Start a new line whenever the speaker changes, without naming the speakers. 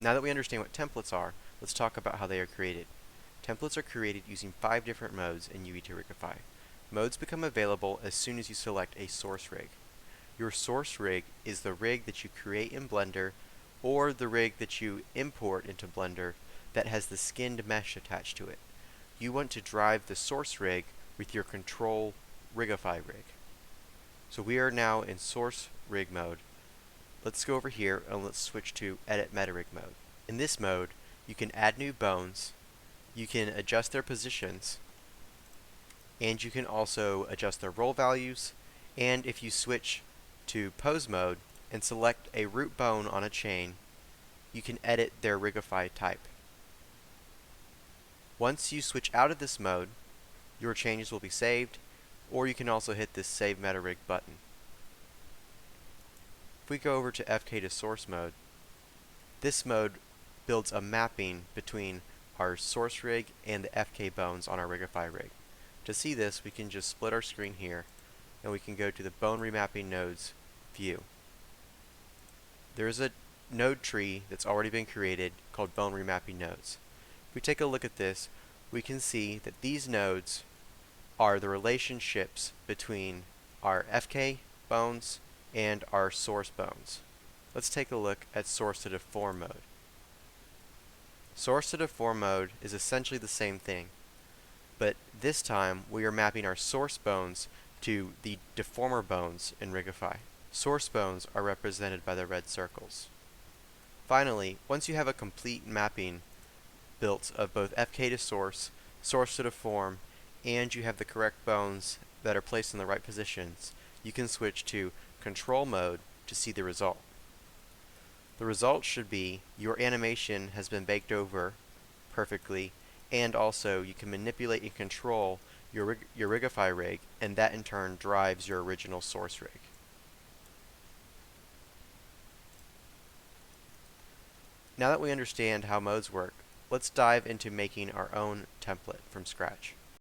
Now that we understand what templates are, let's talk about how they are created. Templates are created using 5 different modes in UE2 Rigify. Modes become available as soon as you select a source rig. Your source rig is the rig that you create in Blender or the rig that you import into Blender that has the skinned mesh attached to it. You want to drive the source rig with your control Rigify rig. So we are now in source rig mode. Let's go over here and let's switch to edit meta rig mode. In this mode, you can add new bones, you can adjust their positions, and you can also adjust their roll values. And if you switch to pose mode and select a root bone on a chain, you can edit their Rigify type. Once you switch out of this mode, your changes will be saved, or you can also hit this Save Meta Rig button. If we go over to FK to source mode, this mode builds a mapping between our source rig and the FK bones on our Rigify rig. To see this, we can just split our screen here, and we can go to the bone remapping nodes view. There is a node tree that's already been created called bone remapping nodes. If we take a look at this, we can see that these nodes are the relationships between our FK bones and our source bones. Let's take a look at source to deform mode. Source to deform mode is essentially the same thing, but this time we are mapping our source bones to the deformer bones in Rigify. Source bones are represented by the red circles. Finally, once you have a complete mapping built of both FK to source, source to deform, and you have the correct bones that are placed in the right positions, you can switch to control mode to see the result. The result should be your animation has been baked over perfectly, and also you can manipulate and control your Rigify rig, and that in turn drives your original source rig. Now that we understand how modes work, let's dive into making our own template from scratch.